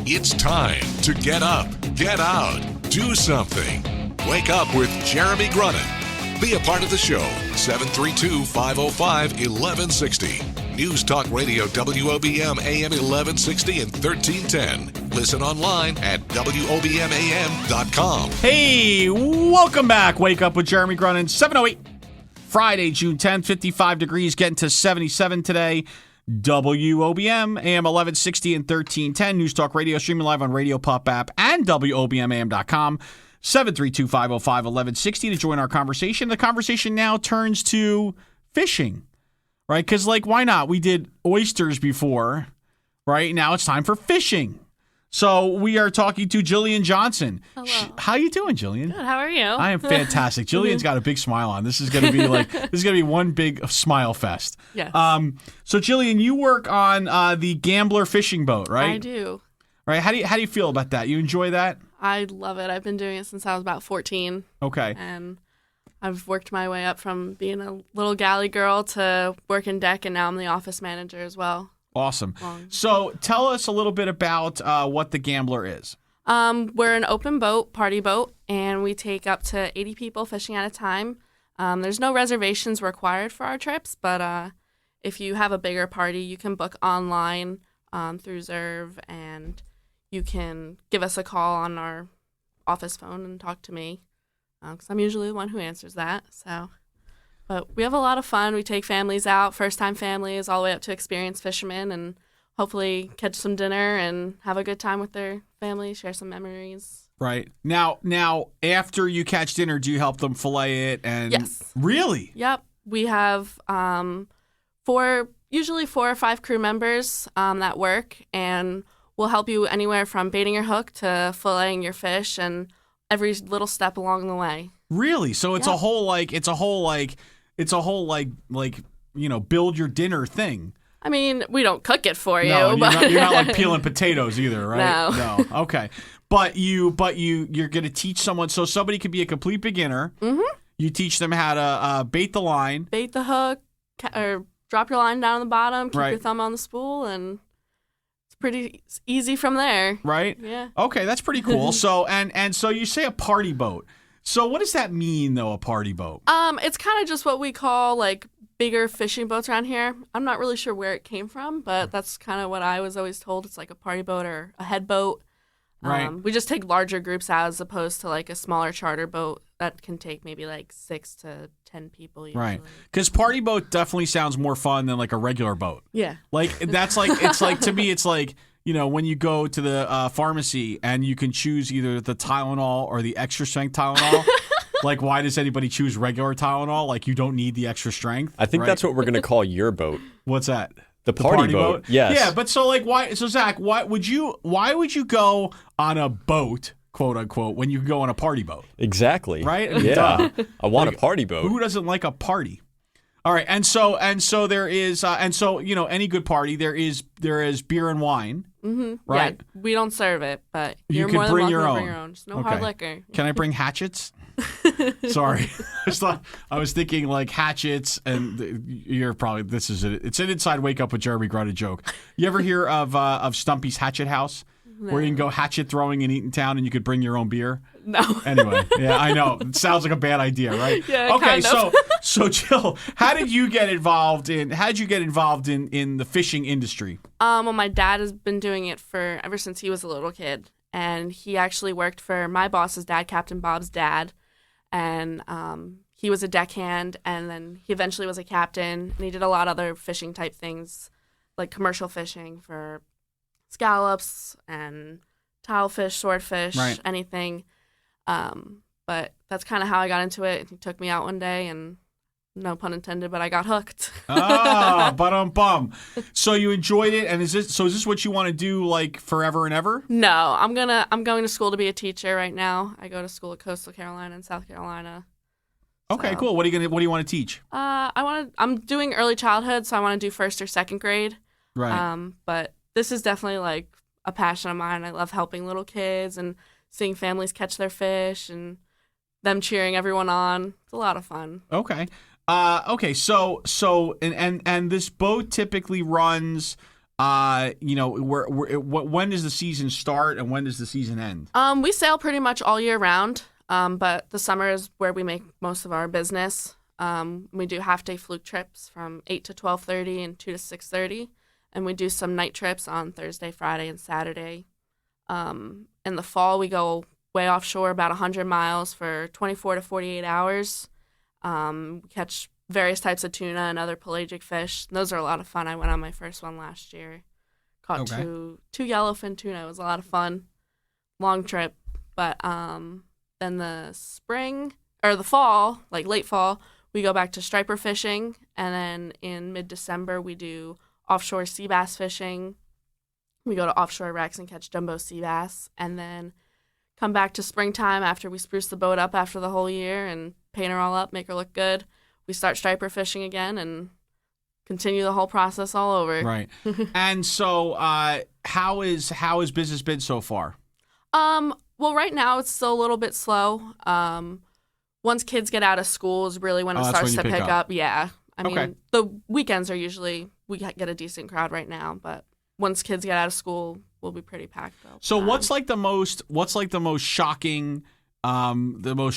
It's time to get up, get out, do something. Wake up with Jeremy Grunin. Be a part of the show. 732-505-1160. News Talk Radio WOBM AM 1160 and 1310. Listen online at WOBMAM.com. Hey, welcome back. Wake up with Jeremy Grunin. 7:08. Friday, June 10th, 55 degrees, getting to 77 today. WOBM, AM 1160 and 1310. News Talk Radio, streaming live on Radio Pop app and WOBMAM.com. 732-505-1160 to join our conversation. The conversation now turns to fishing, right? Because, why not? We did oysters before, right? Now it's time for fishing. So we are talking to Jillian Johnson. Hello. How you doing, Jillian? Good. How are you? I am fantastic. Jillian's got a big smile on. This is going to be one big smile fest. Yes. So Jillian, you work on the Gambler fishing boat, right? I do. Right. How do you feel about that? You enjoy that? I love it. I've been doing it since I was about 14. Okay. And I've worked my way up from being a little galley girl to working deck, and now I'm the office manager as well. Awesome. So tell us a little bit about what the Gambler is. We're an open boat, party boat, and we take up to 80 people fishing at a time. There's no reservations required for our trips, but if you have a bigger party, you can book online through Zerv, and you can give us a call on our office phone and talk to me, because I'm usually the one who answers that. But we have a lot of fun. We take families out, first-time families, all the way up to experienced fishermen, and hopefully catch some dinner and have a good time with their family, share some memories. Right. Now, after you catch dinner, do you help them fillet it? And Yes. Really? Yep. We have usually 4 or 5 crew members that work, and we'll help you anywhere from baiting your hook to filleting your fish and every little step along the way. Really? So it's a whole build your dinner thing. I mean, we don't cook it for you. No, but you're not peeling potatoes either, right? No. Okay. But you're going to teach someone, so somebody could be a complete beginner. Mm-hmm. You teach them how to bait the line. Bait the hook, or drop your line down on the bottom, keep Right. your thumb on the spool, and it's pretty easy from there. Right? Yeah. Okay, that's pretty cool. So and so you say a party boat. So what does that mean, though, a party boat? It's kind of just what we call bigger fishing boats around here. I'm not really sure where it came from, but that's kind of what I was always told. It's like a party boat or a head boat. Right. We just take larger groups out as opposed to a smaller charter boat that can take maybe 6 to 10 people usually. Right. Because party boat definitely sounds more fun than a regular boat. Yeah. To me, it's when you go to the pharmacy and you can choose either the Tylenol or the extra strength Tylenol. Why does anybody choose regular Tylenol? You don't need the extra strength. I think right? that's what we're going to call your boat. What's that? The party boat. Yes. Yeah, but why? So Zach, why would you go on a boat, quote unquote, when you can go on a party boat? Exactly. Right? Yeah. I want a party boat. Who doesn't like a party? All right, and so there is, any good party there is beer and wine. Mm-hmm. Right. Yeah, we don't serve it, but You you're can more than bring welcome your to own. bring your own. Just no Okay. hard liquor. Can I bring hatchets? Sorry, I was thinking hatchets, and you're probably this is it. It's an inside wake up with Jeremy Grunin joke. You ever hear of Stumpy's Hatchet House, where you can go hatchet throwing in Eatontown and you could bring your own beer? No. Anyway, yeah, I know it sounds like a bad idea, right? Yeah, okay, kind of. so Jill, how did you get involved in the fishing industry? Well, my dad has been doing it ever since he was a little kid, and he actually worked for my boss's dad, Captain Bob's dad, and he was a deckhand, and then he eventually was a captain, and he did a lot of other fishing type things, like commercial fishing for scallops and tilefish, swordfish, Right. anything. But that's kind of how I got into it. He took me out one day, and no pun intended, but I got hooked. Bum. So you enjoyed it, and is this what you want to do forever and ever? No, I'm going to school to be a teacher right now. I go to school at Coastal Carolina and South Carolina. Okay, So, cool. What do you want to teach? I'm doing early childhood, so I want to do 1st or 2nd grade. Right. But this is definitely a passion of mine. I love helping little kids and seeing families catch their fish and them cheering everyone on. It's a lot of fun. Okay. Okay. So and this boat typically runs when does the season start and when does the season end? We sail pretty much all year round, but the summer is where we make most of our business. We do half-day fluke trips from 8 to 12:30 and 2 to 6:30, and we do some night trips on Thursday, Friday, and Saturday. In the fall, we go way offshore, about 100 miles for 24 to 48 hours. Catch various types of tuna and other pelagic fish. Those are a lot of fun. I went on my first one last year. Caught two yellowfin tuna. It was a lot of fun. Long trip. But then the fall, like late fall, we go back to striper fishing. And then in mid-December, we do offshore sea bass fishing. We go to offshore wrecks and catch jumbo sea bass. And then come back to springtime after we spruce the boat up after the whole year and paint her all up, make her look good. We start striper fishing again and continue the whole process all over. Right. And so how is business been so far? Well, right now it's still a little bit slow. Once kids get out of school is really when it starts to pick up. Yeah. I mean, the weekends are usually, we get a decent crowd right now, but once kids get out of school, we'll be pretty packed though. So what's the most shocking thing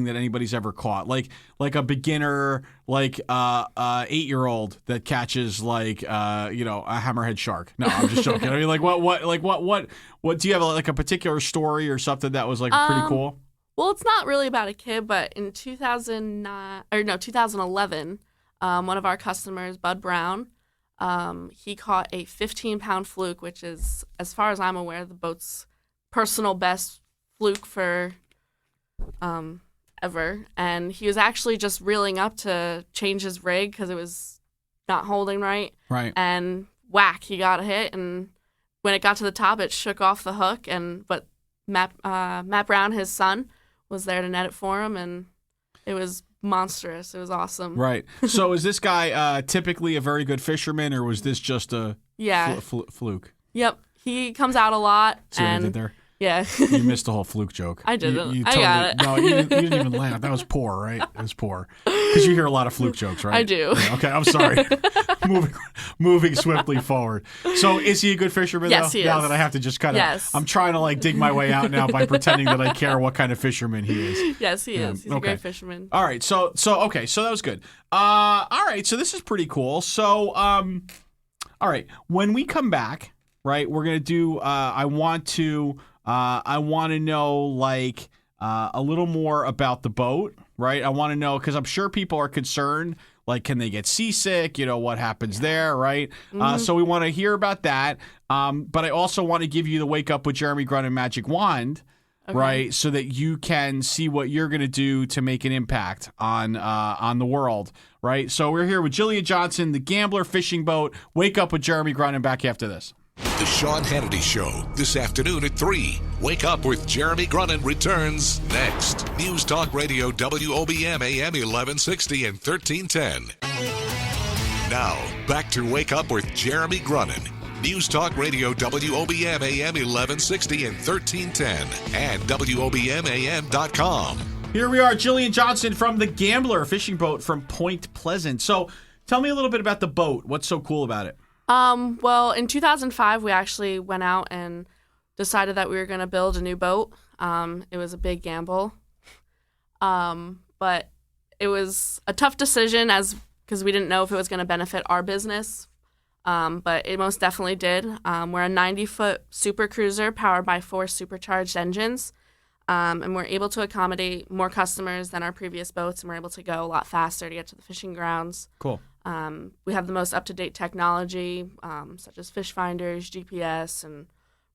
that anybody's ever caught? Like a beginner, like 8-year-old that catches a hammerhead shark. No, I'm just joking. I mean, what do you have a particular story or something that was pretty cool? Well, it's not really about a kid, but in 2011, one of our customers, Bud Brown, he caught a 15-pound fluke, which is, as far as I'm aware, the boat's personal best fluke for ever. And he was actually just reeling up to change his rig because it was not holding right. Right. And whack, he got hit. And when it got to the top, it shook off the hook. But Matt Brown, his son, was there to net it for him, and it was monstrous. It was awesome. Right. So is this guy typically a very good fisherman, or was this just a fluke? Yep. He comes out a lot. See what I did there? Yeah. You missed the whole fluke joke. I didn't. You I got it. No, you didn't even laugh. That was poor, right? It was poor. Because you hear a lot of fluke jokes, right? I do. Yeah, okay, I'm sorry. moving swiftly forward. So is he a good fisherman, yes, though? He now is. that I have to just kind of, yes. I'm trying to dig my way out now by pretending that I care what kind of fisherman he is. Yes, he is. He's a great fisherman. All right, so that was good. All right, so this is pretty cool. So, all right, when we come back, right, we're going to do, I want to know a little more about the boat, right? I want to know, because I'm sure people are concerned, can they get seasick? What happens there, right? Mm-hmm. So we want to hear about that. But I also want to give you the Wake Up with Jeremy Grunin Magic Wand, right? So that you can see what you're going to do to make an impact on the world, right? So we're here with Jillian Johnson, the Gambler Fishing Boat. Wake Up with Jeremy Grunin, back after this. The Sean Hannity Show, this afternoon at 3. Wake Up with Jeremy Grunin returns next. News Talk Radio WOBM AM 1160 and 1310. Now, back to Wake Up with Jeremy Grunin. News Talk Radio WOBM AM 1160 and 1310 and WOBMAM.com. Here we are, Jillian Johnson from the Gambler Fishing Boat from Point Pleasant. So tell me a little bit about the boat. What's so cool about it? Well, in 2005, we actually went out and decided that we were going to build a new boat. It was a big gamble, but it was a tough decision because we didn't know if it was going to benefit our business, but it most definitely did. We're a 90-foot super cruiser powered by 4 supercharged engines, and we're able to accommodate more customers than our previous boats, and we're able to go a lot faster to get to the fishing grounds. Cool. We have the most up-to-date technology, such as fish finders, GPS, and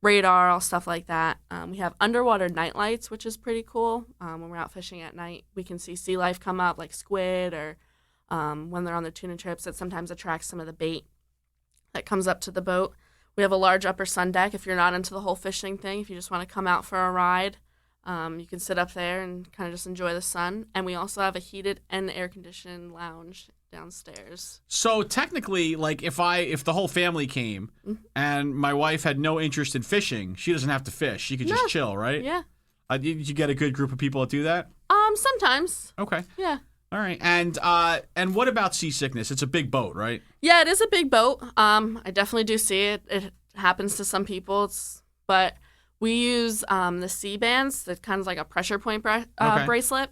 radar, all stuff like that. We have underwater night lights, which is pretty cool. When we're out fishing at night, we can see sea life come up, like squid, or when they're on the tuna trips, that sometimes attracts some of the bait that comes up to the boat. We have a large upper sun deck. If you're not into the whole fishing thing, if you just want to come out for a ride, you can sit up there and kind of just enjoy the sun. And we also have a heated and air-conditioned lounge downstairs. So technically, if the whole family came and my wife had no interest in fishing, she doesn't have to fish. She could just chill, right? Yeah. Did you get a good group of people that do that? Sometimes. Okay. Yeah. All right. And what about seasickness? It's a big boat, right? Yeah, it is a big boat. I definitely do see it. It happens to some people. But we use the sea bands. That's kind of like a pressure point bracelet.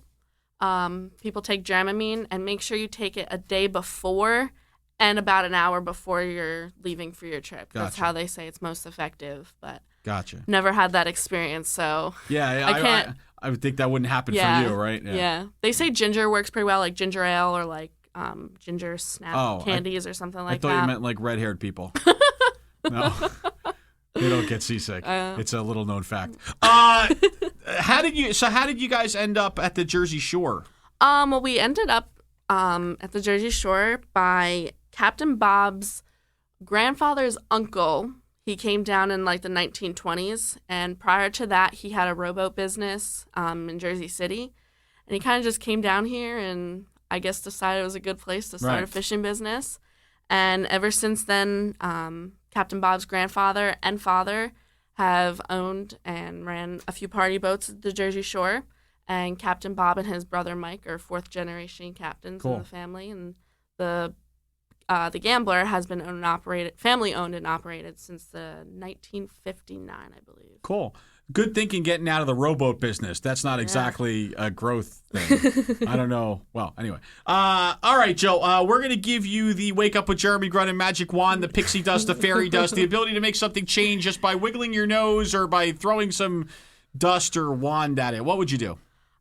People take Dramamine, and make sure you take it a day before and about an hour before you're leaving for your trip. That's how they say it's most effective. But gotcha. Never had that experience, so I can't. I would think that wouldn't happen for you, right? Yeah. They say ginger works pretty well, like ginger ale or like ginger snap candies or something like that. I thought you meant like red-haired people. No. They don't get seasick. It's a little known fact. How did you guys end up at the Jersey Shore? Well, we ended up at the Jersey Shore by Captain Bob's grandfather's uncle. He came down in like the 1920s, and prior to that, he had a rowboat business in Jersey City, and he kind of just came down here and I guess decided it was a good place to start a fishing business. And ever since then, Captain Bob's grandfather and father have owned and ran a few party boats at the Jersey Shore. And Captain Bob and his brother Mike are fourth-generation captains in the family. And the Gambler has been family-owned and operated since the 1959, I believe. Cool. Good thinking getting out of the rowboat business. That's not exactly a growth thing. I don't know. Well, anyway. All right, Joe. We're going to give you the Wake Up with Jeremy Grunin magic wand, the pixie dust, the fairy dust, the ability to make something change just by wiggling your nose or by throwing some dust or wand at it. What would you do?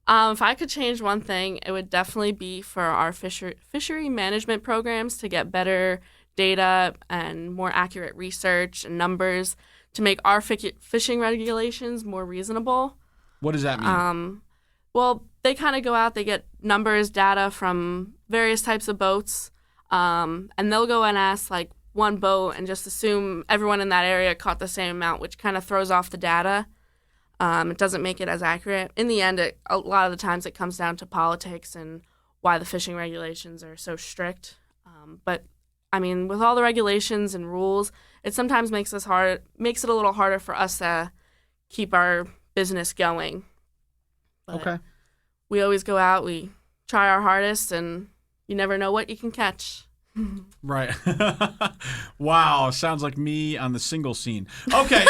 If I could change one thing, it would definitely be for our fishery management programs to get better data and more accurate research and numbers to make our fishing regulations more reasonable. What does that mean? Well, they kind of go out, they get numbers, data from various types of boats, and they'll go and ask like one boat and just assume everyone in that area caught the same amount, which kind of throws off the data. It doesn't make it as accurate. In the end, a lot of the times it comes down to politics and why the fishing regulations are so strict. But I mean, with all the regulations and rules, it sometimes makes it a little harder for us to keep our business going. But we always go out, we try our hardest, and you never know what you can catch. Right. Wow. Sounds like me on the single scene. Okay.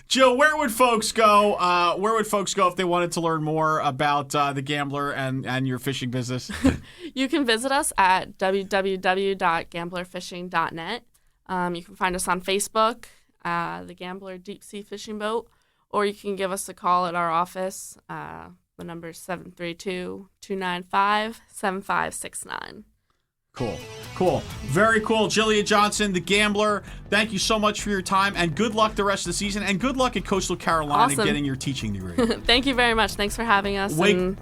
Jill, where would folks go? If they wanted to learn more about the Gambler and your fishing business? You can visit us at www.gamblerfishing.net. You can find us on Facebook, the Gambler Deep Sea Fishing Boat, or you can give us a call at our office. The number is 732-295-7569. Cool. Very cool. Jillian Johnson, the Gambler, thank you so much for your time, and good luck the rest of the season, and good luck at Coastal Carolina getting your teaching degree. Thank you very much. Thanks for having us. Go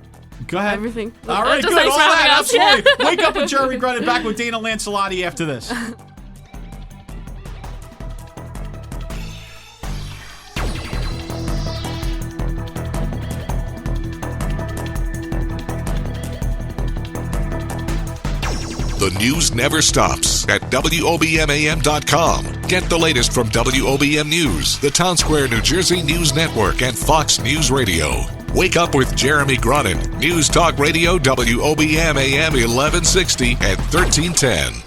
ahead. Everything. All right, good. All that, absolutely. Wake Up with Jeremy Grunin, back with Dana Lancelotti after this. The news never stops at WOBMAM.com. Get the latest from WOBM News, the Town Square, New Jersey News Network, and Fox News Radio. Wake Up with Jeremy Grunin. News Talk Radio, WOBMAM 1160 and 1310.